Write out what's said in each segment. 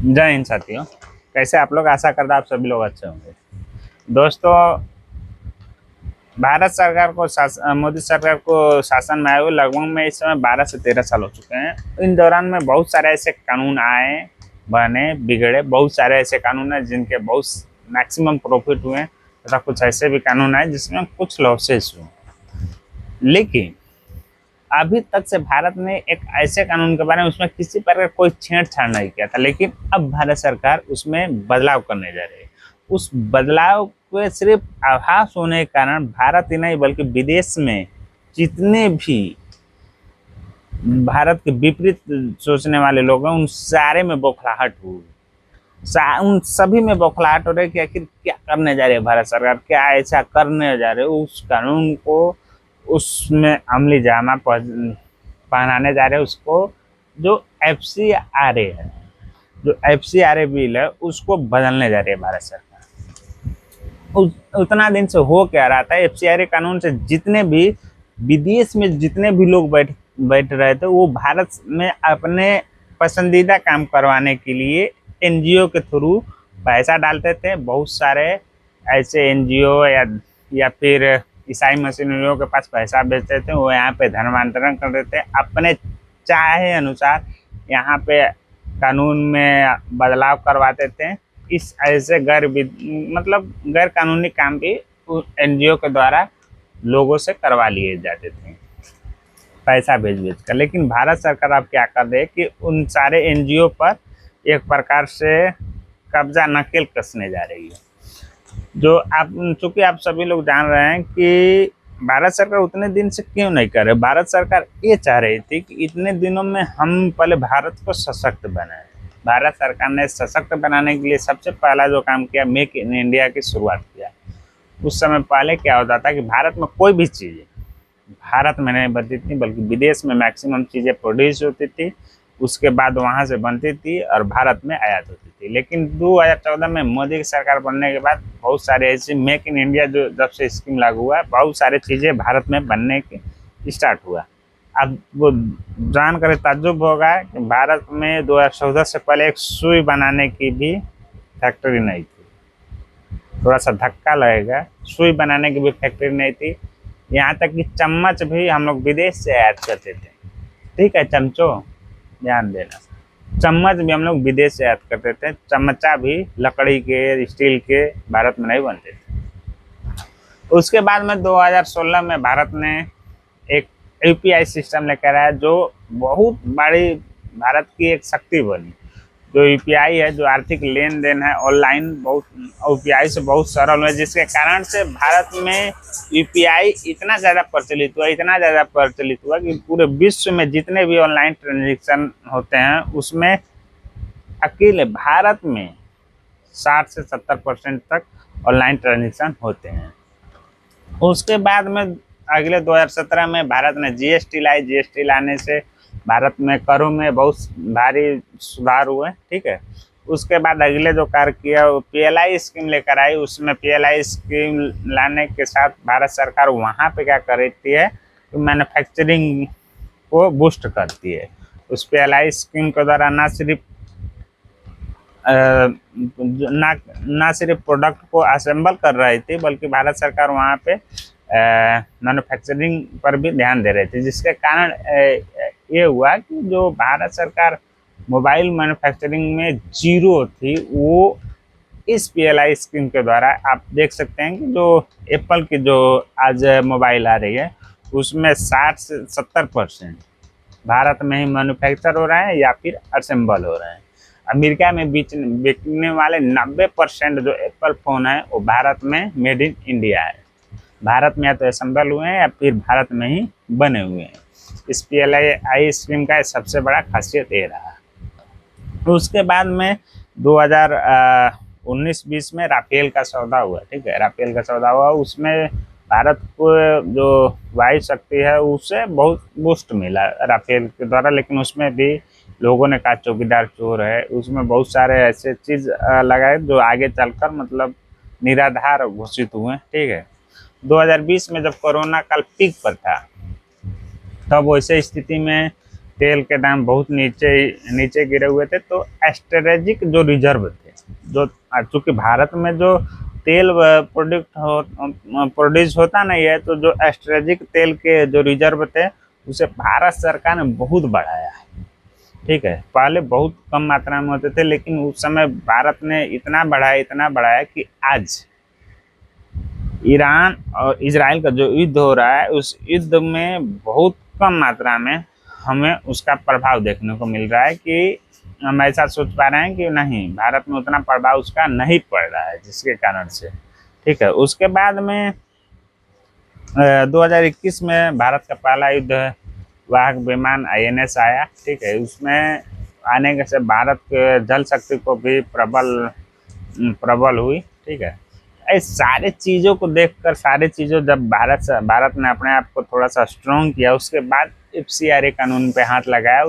जय हिंद साथियों। कैसे आप लोग? आशा करता आप सभी लोग अच्छे होंगे। दोस्तों, भारत सरकार को मोदी सरकार को शासन में आए हुए लगभग में इस समय 12 से 13 साल हो चुके हैं। इन दौरान में बहुत सारे ऐसे कानून आए, बने, बिगड़े। बहुत सारे ऐसे कानून हैं जिनके बहुत मैक्सिमम प्रॉफिट हुए तथा कुछ ऐसे भी कानून आए जिसमें कुछ लॉसेस हुए। लेकिन अभी तक से भारत ने एक ऐसे कानून के बारे में उसमें किसी प्रकार कोई छेड़छाड़ नहीं किया था, लेकिन अब भारत सरकार उसमें बदलाव करने जा रही है। उस बदलाव के सिर्फ आभास होने के कारण भारत ही नहीं बल्कि विदेश में जितने भी भारत के विपरीत सोचने वाले लोग हैं उन सारे में बौखलाहट हुई। उन सभी में बौखलाहट हो रही है कि आखिर क्या करने जा रही है भारत सरकार, क्या ऐसा करने जा रहे है उस कानून को उसमें अमली जामा पहनाने जा रहे हैं उसको। जो FCRA है, जो FCRA बिल है उसको बदलने जा रही है भारत सरकार। उतना दिन से हो क्या रहा था, FCRA कानून से जितने भी विदेश में जितने भी लोग बैठ बैठ रहे थे वो भारत में अपने पसंदीदा काम करवाने के लिए NGO के थ्रू पैसा डालते थे। बहुत सारे ऐसे NGO या फिर ईसाई मशीनरियों के पास पैसा बेचते थे, वो यहाँ पे धर्मांतरण कर देते अपने चाहे अनुसार यहाँ पे कानून में बदलाव करवाते थे। इस ऐसे मतलब गैर कानूनी काम भी NGO के द्वारा लोगों से करवा लिए जाते थे पैसा भेज कर। लेकिन भारत सरकार अब क्या कर रही है कि उन सारे NGO पर एक प्रकार से कब्जा नकेल कसने जा रही है। जो आप चूंकि आप सभी लोग जान रहे हैं कि भारत सरकार उतने दिन से क्यों नहीं कर रहे। भारत सरकार ये चाह रही थी कि इतने दिनों में हम पहले भारत को सशक्त बनाए। भारत सरकार ने सशक्त बनाने के लिए सबसे पहला जो काम किया, मेक इन इंडिया की शुरुआत किया। उस समय पहले क्या होता था कि भारत में कोई भी चीज़ भारत में नहीं बनती थी बल्कि विदेश में मैक्सिमम चीज़ें प्रोड्यूस होती थी, उसके बाद वहाँ से बनती थी और भारत में आयात होती थी। लेकिन 2014 में मोदी की सरकार बनने के बाद बहुत सारे ऐसे मेक इन इंडिया जो जब से स्कीम लागू हुआ, बहुत सारे चीज़ें भारत में बनने की स्टार्ट हुआ। अब वो जानकर ताज्जुब होगा कि भारत में 2014 से पहले एक सुई बनाने की भी फैक्ट्री नहीं थी। थोड़ा सा धक्का लगेगा, सुई बनाने की भी फैक्ट्री नहीं थी। यहाँ तक कि चम्मच भी हम लोग विदेश से आयात करते थे। ठीक है चमचों, ध्यान देना, चम्मच भी हम लोग विदेश से आयात करते थे। चमचा भी लकड़ी के, स्टील के भारत में नहीं बनते थे। उसके बाद में 2016 में भारत ने एक UPI सिस्टम लेकर आया जो बहुत बड़ी भारत की एक शक्ति बनी। जो UPI है, जो आर्थिक लेन देन है ऑनलाइन, बहुत UPI से बहुत सरल है, जिसके कारण से भारत में UPI इतना ज़्यादा प्रचलित हुआ कि पूरे विश्व में जितने भी ऑनलाइन ट्रांजेक्शन होते हैं उसमें अकेले भारत में 60 से 70% तक ऑनलाइन ट्रांजेक्शन होते हैं। उसके बाद में अगले 2017 में भारत ने GST लाई। GST लाने से भारत में करों में बहुत भारी सुधार हुए। ठीक है, उसके बाद अगले जो कार्य किया वो PLI स्कीम लेकर आई। उसमें PLI स्कीम लाने के साथ भारत सरकार वहाँ पे क्या करती है कि मैन्युफैक्चरिंग को बूस्ट करती है। उस PLI स्कीम के द्वारा ना सिर्फ प्रोडक्ट को असेंबल कर रही थी बल्कि भारत सरकार वहाँ पे मैन्युफैक्चरिंग पर भी ध्यान दे रहे थे, जिसके कारण ये हुआ कि जो भारत सरकार मोबाइल मैन्युफैक्चरिंग में जीरो थी, वो इस PLI स्कीम के द्वारा आप देख सकते हैं कि जो एप्पल की जो आज मोबाइल आ रही है उसमें 60 से 70% भारत में ही मैन्युफैक्चर हो रहे हैं या फिर असेंबल हो रहे हैं। अमेरिका में बिकने वाले 90% जो एप्पल फ़ोन है वो भारत में मेड इन इंडिया है। भारत में या तो असेंबल हुए हैं या फिर भारत में ही बने हुए हैं। इस PLI स्कीम का सबसे बड़ा खासियत ये रहा। उसके बाद में 2019-20 में राफेल का सौदा हुआ। ठीक है, राफेल का सौदा हुआ, उसमें भारत को जो वायु शक्ति है उससे बहुत बूस्ट मिला राफेल के द्वारा। लेकिन उसमें भी लोगों ने कहा चौकीदार चोर है, उसमें बहुत सारे ऐसे चीज़ लगाए जो आगे चलकर मतलब निराधार घोषित हुए। ठीक है, 2020 में जब कोरोना काल पीक पर था तब वैसे स्थिति में तेल के दाम बहुत नीचे नीचे गिरे हुए थे, तो स्ट्रेटेजिक जो रिजर्व थे, जो चूंकि भारत में जो तेल प्रोड्यूस होता नहीं है, तो जो स्ट्रेटेजिक तेल के जो रिजर्व थे उसे भारत सरकार ने बहुत बढ़ाया है। ठीक है, पहले बहुत कम मात्रा में होते थे, लेकिन उस समय भारत ने इतना बढ़ाया कि आज ईरान और इजराइल का जो युद्ध हो रहा है, उस युद्ध में बहुत कम मात्रा में हमें उसका प्रभाव देखने को मिल रहा है कि हम ऐसा सोच पा रहे हैं कि नहीं, भारत में उतना प्रभाव उसका नहीं पड़ रहा है, जिसके कारण से। ठीक है, उसके बाद में 2021 में भारत का पहला युद्ध वाहक विमान INS आया। ठीक है, उसमें आने के से भारत के जल शक्ति को भी प्रबल हुई। ठीक है, इस सारे चीज़ों को देखकर, सारे चीज़ों जब भारत ने अपने आप को थोड़ा सा स्ट्रॉन्ग किया, उसके बाद FCRA कानून पे हाथ लगाया।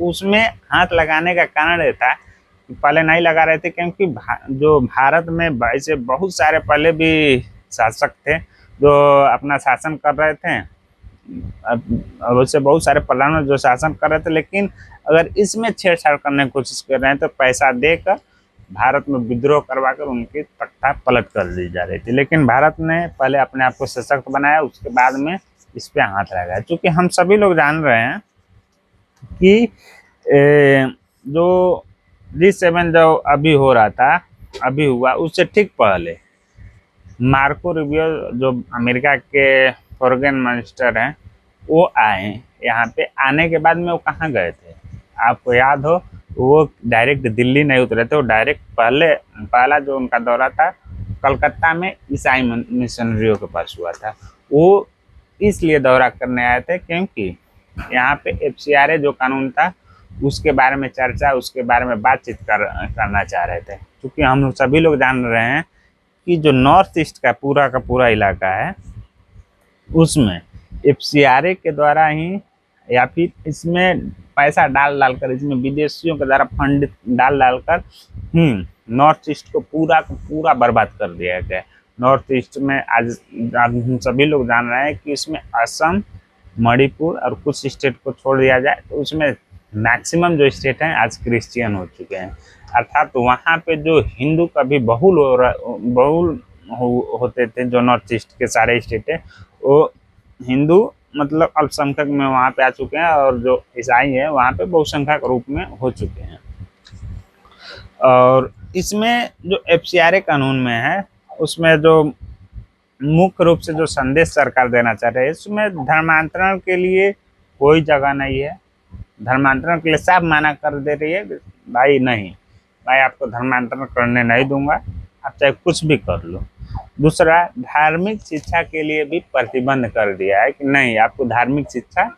उसमें हाथ लगाने का कारण ये था कि पहले नहीं लगा रहे थे, क्योंकि जो भारत में ऐसे बहुत सारे पहले भी शासक थे जो अपना शासन कर रहे थे, वैसे बहुत सारे प्रधानमंत्री जो शासन कर रहे थे, लेकिन अगर इसमें छेड़छाड़ करने की कोशिश कर रहे हैं तो पैसा देकर भारत में विद्रोह करवाकर उनकी तख्ता पलट कर दी जा रही थी। लेकिन भारत ने पहले अपने आप को सशक्त बनाया, उसके बाद में इस पे हाथ लगाया। क्योंकि हम सभी लोग जान रहे हैं कि जो G7 जो अभी हो रहा था, अभी हुआ, उससे ठीक पहले मार्को रूबियो जो अमेरिका के फॉरेन मिनिस्टर हैं, वो आए यहाँ पे। आने के बाद में वो कहाँ गए थे, आपको याद हो? वो डायरेक्ट दिल्ली नहीं उतरे थे, वो डायरेक्ट पहला जो उनका दौरा था कलकत्ता में ईसाई मिशनरियों के पास हुआ था। वो इसलिए दौरा करने आए थे क्योंकि यहाँ पे FCRA जो कानून था उसके बारे में चर्चा, उसके बारे में बातचीत करना चाह रहे थे। क्योंकि हम सभी लोग जान रहे हैं कि जो नॉर्थ ईस्ट का पूरा इलाका है, उसमें FCRA के द्वारा ही या फिर इसमें पैसा डालकर, इसमें विदेशियों के द्वारा फंड डालकर नॉर्थ ईस्ट को पूरा बर्बाद कर दिया गया। नॉर्थ ईस्ट में आज हम सभी लोग जान रहे हैं कि इसमें असम, मणिपुर और कुछ स्टेट को छोड़ दिया जाए तो उसमें मैक्सिमम जो स्टेट हैं आज क्रिश्चियन हो चुके हैं। अर्थात वहाँ पे जो हिंदू कभी बहुल होते थे, जो नॉर्थ ईस्ट के सारे स्टेट है, वो हिंदू मतलब अल्पसंख्यक में वहाँ पे आ चुके हैं, और जो ईसाई है वहाँ पे बहुसंख्यक रूप में हो चुके हैं। और इसमें जो FCRA कानून में है, उसमें जो मुख्य रूप से जो संदेश सरकार देना चाह रही है, इसमें धर्मांतरण के लिए कोई जगह नहीं है। धर्मांतरण के लिए साफ मना कर दे रही है, भाई नहीं, मैं आपको धर्मांतरण करने नहीं दूंगा, आप चाहे कुछ भी कर लो। दूसरा, धार्मिक शिक्षा के लिए भी प्रतिबंध कर दिया है कि नहीं, आपको धार्मिक शिक्षा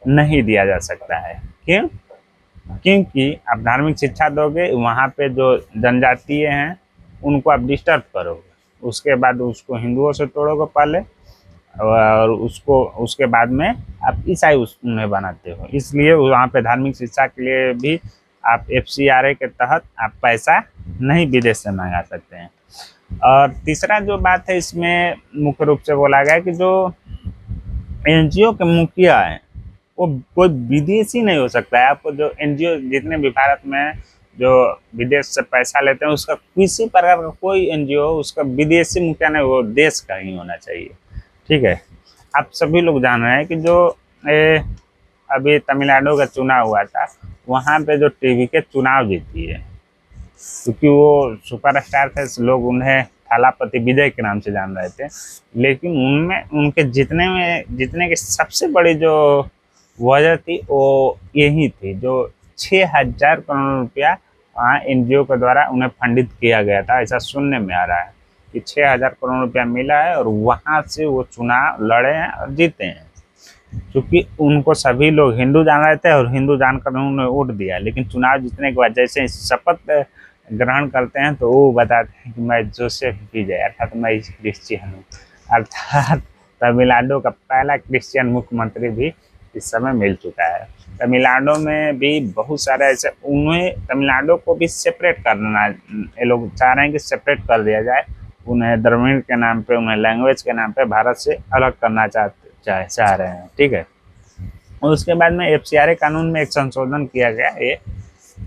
नहीं दिया जा सकता है। क्यों? क्योंकि आप धार्मिक शिक्षा दोगे, वहाँ पे जो जनजातीय हैं उनको आप डिस्टर्ब करोगे, उसके बाद उसको हिंदुओं से तोड़ोगे पहले, और उसके बाद में आप ईसाई उसमें बनाते हो। इसलिए वहाँ पे धार्मिक शिक्षा के लिए भी आप FCRA के तहत आप पैसा नहीं विदेश से मंगा सकते हैं। और तीसरा जो बात है, इसमें मुख्य रूप से बोला गया कि जो NGO के मुखिया हैं वो कोई विदेशी नहीं हो सकता है। आपको जो NGO जितने भी भारत में जो विदेश से पैसा लेते हैं, उसका किसी प्रकार का कोई NGO उसका विदेशी मुखिया नहीं, वो देश का ही होना चाहिए। ठीक है, आप सभी लोग जान रहे हैं कि जो अभी तमिलनाडु का चुनाव हुआ था, वहाँ पे जो TVK चुनाव जीती है, क्योंकि वो सुपरस्टार थे, लोग उन्हें थालापति विजय के नाम से जान रहे थे। लेकिन उनमें उनके जीतने की सबसे बड़ी जो वजह थी वो यही थी, जो 6,000 करोड़ रुपया वहाँ NGO के द्वारा उन्हें फंडित किया गया था। ऐसा सुनने में आ रहा है कि 6,000 करोड़ रुपया मिला है, और वहाँ से वो चुनाव लड़े हैं और जीते हैं। क्योंकि उनको सभी लोग हिंदू जान रहे थे, और हिंदू जानकर उन्होंने वोट दिया। लेकिन चुनाव जीतने के बाद जैसे शपथ ग्रहण करते हैं तो वो बताते हैं कि मैं जोसेफ विजय, अर्थात मैं क्रिश्चियन हूँ। अर्थात तमिलनाडु का पहला क्रिश्चियन मुख्यमंत्री भी इस समय मिल चुका है। तमिलनाडु में भी बहुत सारे ऐसे, उन्हें तमिलनाडु को भी सेपरेट करना, ये लोग चाह रहे हैं कि सेपरेट कर दिया जाए। उन्हें द्रविड़ के नाम पे, उन्हें लैंग्वेज के नाम पे भारत से अलग करना चाह रहे हैं। ठीक है, और उसके बाद में एफसीआरए कानून में एक संशोधन किया गया ये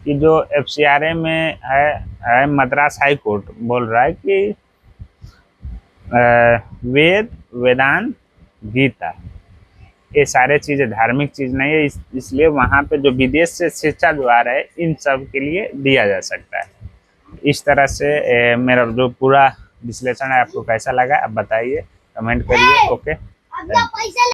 कि जो एफसीआरए में है मद्रास हाई कोर्ट बोल रहा है कि वेद वेदांत गीता ये सारे चीज़ें धार्मिक चीज़ नहीं है, इसलिए वहाँ पे जो विदेश से शिक्षा जो आ रहा है इन सब के लिए दिया जा सकता है। इस तरह से मेरा जो पूरा विश्लेषण है आपको कैसा लगा आप बताइए, कमेंट करिए। Okay, thank you.